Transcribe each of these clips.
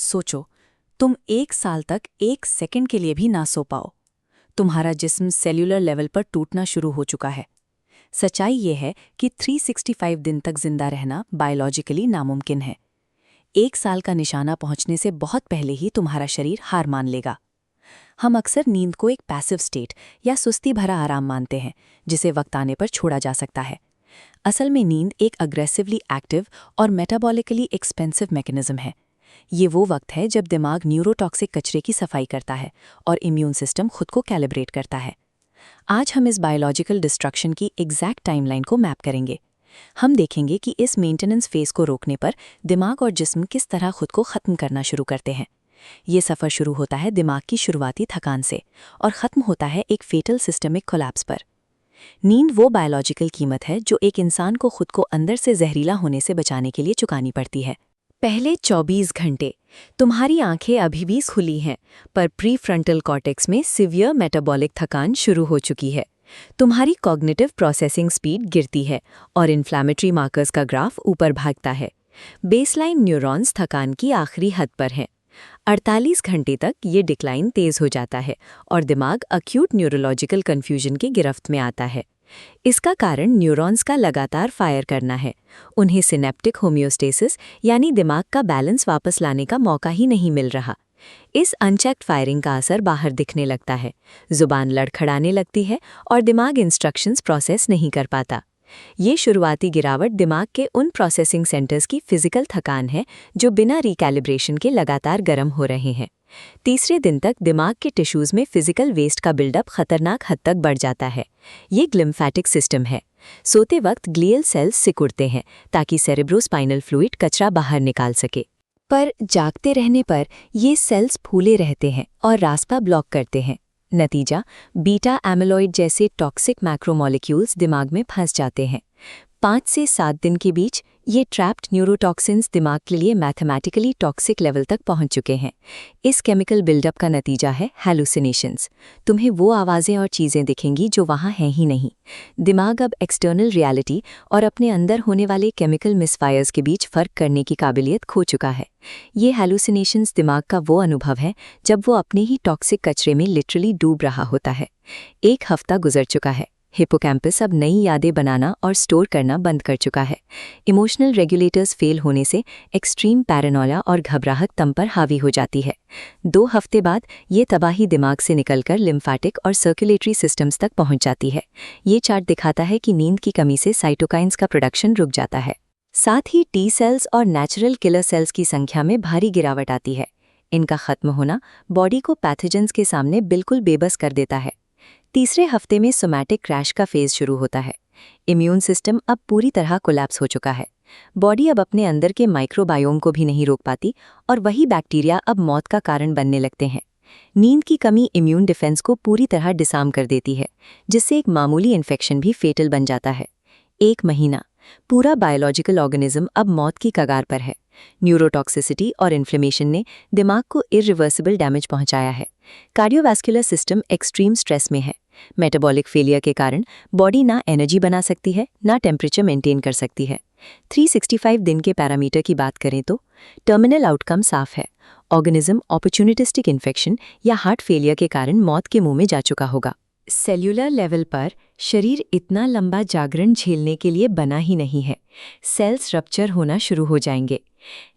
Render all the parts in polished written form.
सोचो, तुम 1 साल तक 1 सेकंड के लिए भी ना सो पाओ। तुम्हारा जिस्म सेल्यूलर लेवल पर टूटना शुरू हो चुका है। सच्चाई ये है कि 365 दिन तक जिंदा रहना बायोलॉजिकली नामुमकिन है। 1 साल का निशाना पहुंचने से बहुत पहले ही तुम्हारा शरीर हार मान लेगा। हम अक्सर नींद को एक पैसिव स्टेट या सुस्ती भरा आराम मानते हैं, जिसे वक्त आने पर छोड़ा जा सकता है। असल में नींद एक अग्रेसिवली एक्टिव और मेटाबॉलिकली एक्सपेंसिव मैकेनिज्म है। ये वो वक्त है जब दिमाग न्यूरोटॉक्सिक कचरे की सफाई करता है और इम्यून सिस्टम खुद को कैलिब्रेट करता है। आज हम इस बायोलॉजिकल डिस्ट्रक्शन की एग्जैक्ट टाइमलाइन को मैप करेंगे। हम देखेंगे कि इस मेंटेनेंस फेज को रोकने पर दिमाग और जिस्म किस तरह खुद को खत्म करना शुरू करते हैं। ये सफ़र शुरू होता है दिमाग की शुरुआती थकान से और ख़त्म होता है एक फेटल सिस्टमिक कोलैप्स पर। नींद वो बायोलॉजिकल कीमत है जो एक इंसान को खुद को अंदर से जहरीला होने से बचाने के लिए चुकानी पड़ती है। पहले 24 घंटे तुम्हारी आंखें अभी भी खुली हैं, पर प्रीफ्रंटल कॉर्टेक्स में सिवियर मेटाबॉलिक थकान शुरू हो चुकी है। तुम्हारी कॉग्निटिव प्रोसेसिंग स्पीड गिरती है और इन्फ्लेमेटरी मार्कर्स का ग्राफ ऊपर भागता है। बेसलाइन न्यूरॉन्स थकान की आखिरी हद पर हैं। 48 घंटे तक ये डिक्लाइन तेज हो जाता है और दिमाग अक्यूट न्यूरोलॉजिकल कन्फ्यूजन की गिरफ्त में आता है। इसका कारण न्यूरॉन्स का लगातार फायर करना है। उन्हें सिनेप्टिक होम्योस्टेसिस यानी दिमाग का बैलेंस वापस लाने का मौका ही नहीं मिल रहा। इस अनचेक्ड फायरिंग का असर बाहर दिखने लगता है। जुबान लड़खड़ाने लगती है और दिमाग इंस्ट्रक्शंस प्रोसेस नहीं कर पाता। ये शुरुआती गिरावट दिमाग के उन प्रोसेसिंग सेंटर्स की फिजिकल थकान है जो बिना रिकैलिब्रेशन के लगातार गर्म हो रहे हैं। तीसरे दिन तक दिमाग के टिश्यूज में फिजिकल वेस्ट का बिल्डअप खतरनाक हद तक बढ़ जाता है। ये ग्लिम्फेटिक सिस्टम है। सोते वक्त ग्लियल सेल्स सिकुड़ते हैं ताकि सेरेब्रोस्पाइनल फ्लूइड कचरा बाहर निकाल सके, पर जागते रहने पर ये सेल्स फूले रहते हैं और रास्ता ब्लॉक करते हैं। नतीजा, बीटा एमिलॉइड जैसे टॉक्सिक मैक्रोमोलिक्यूल्स दिमाग में फंस जाते हैं। 5 से 7 दिन के बीच ये ट्रैप्ड न्यूरोटॉक्सिन्स दिमाग के लिए मैथमेटिकली टॉक्सिक लेवल तक पहुंच चुके हैं। इस केमिकल बिल्डअप का नतीजा है हैलुसिनेशंस। तुम्हें वो आवाज़ें और चीज़ें दिखेंगी जो वहाँ हैं ही नहीं। दिमाग अब एक्सटर्नल रियलिटी और अपने अंदर होने वाले केमिकल मिसफायर्स के बीच फ़र्क करने की काबिलियत खो चुका है। ये हैलुसिनेशंस दिमाग का वो अनुभव है जब वो अपने ही टॉक्सिक कचरे में लिटरली डूब रहा होता है। 1 हफ्ता गुजर चुका है। हिपोकैम्पस अब नई यादें बनाना और स्टोर करना बंद कर चुका है। इमोशनल रेगुलेटर्स फेल होने से एक्सट्रीम पैरानोया और घबराहट तम पर हावी हो जाती है। 2 हफ्ते बाद ये तबाही दिमाग से निकलकर लिम्फेटिक और सर्कुलेटरी सिस्टम्स तक पहुंच जाती है। ये चार्ट दिखाता है कि नींद की कमी से साइटोकाइंस का प्रोडक्शन रुक जाता है। साथ ही टी सेल्स और नेचुरल किलर सेल्स की संख्या में भारी गिरावट आती है। इनका खत्म होना बॉडी को पैथोजेंस के सामने बिल्कुल बेबस कर देता है। तीसरे हफ्ते में सोमैटिक क्रैश का फेज शुरू होता है। इम्यून सिस्टम अब पूरी तरह कोलैप्स हो चुका है। बॉडी अब अपने अंदर के माइक्रोबायोम को भी नहीं रोक पाती और वही बैक्टीरिया अब मौत का कारण बनने लगते हैं। नींद की कमी इम्यून डिफेंस को पूरी तरह डिसार्म कर देती है, जिससे एक मामूली इन्फेक्शन भी फेटल बन जाता है। 1 महीना पूरा बायोलॉजिकल ऑर्गेनिज्म अब मौत की कगार पर है। न्यूरोटॉक्सिसिटी और इन्फ्लेमेशन ने दिमाग को इरिवर्सिबल डैमेज पहुंचाया है। कार्डियोवैस्कुलर सिस्टम एक्सट्रीम स्ट्रेस में है। मेटाबॉलिक फेलियर के कारण बॉडी ना एनर्जी बना सकती है, ना टेम्परेचर मेंटेन कर सकती है। 365 दिन के पैरामीटर की बात करें तो टर्मिनल आउटकम साफ है। ऑर्गेनिज्म अपॉर्चुनिटिस्टिक इन्फेक्शन या हार्ट फेलियर के कारण मौत के मुंह में जा चुका होगा। सेल्यूलर लेवल पर शरीर इतना लंबा जागरण झेलने के लिए बना ही नहीं है। सेल्स रप्चर होना शुरू हो जाएंगे।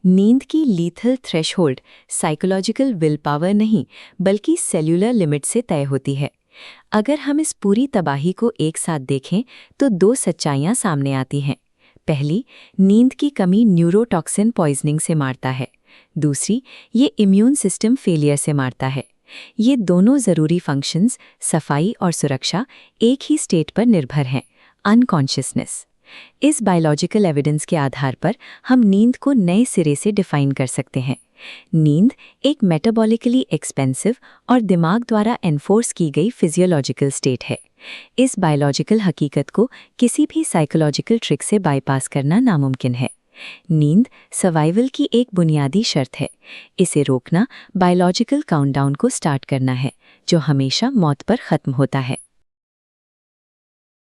नींद की lethal threshold psychological will power नहीं, बल्कि सेल्यूलर लिमिट से तय होती है। अगर हम इस पूरी तबाही को एक साथ देखें तो 2 सच्चाइयां सामने आती हैं। पहली, नींद की कमी न्यूरोटॉक्सिन पॉइजनिंग से मारता है। दूसरी, ये इम्यून सिस्टम फेलियर से मारता है। ये दोनों ज़रूरी फंक्शंस, सफाई और सुरक्षा, एक ही स्टेट पर निर्भर हैं, अनकॉन्शियसनेस। इस बायोलॉजिकल एविडेंस के आधार पर हम नींद को नए सिरे से डिफाइन कर सकते हैं। नींद एक मेटाबॉलिकली एक्सपेंसिव और दिमाग द्वारा एनफोर्स की गई फिजियोलॉजिकल स्टेट है। इस बायोलॉजिकल हकीकत को किसी भी साइकोलॉजिकल ट्रिक से बाईपास करना नामुमकिन है। नींद सर्वाइवल की एक बुनियादी शर्त है। इसे रोकना बायोलॉजिकल काउंटडाउन को स्टार्ट करना है, जो हमेशा मौत पर खत्म होता है।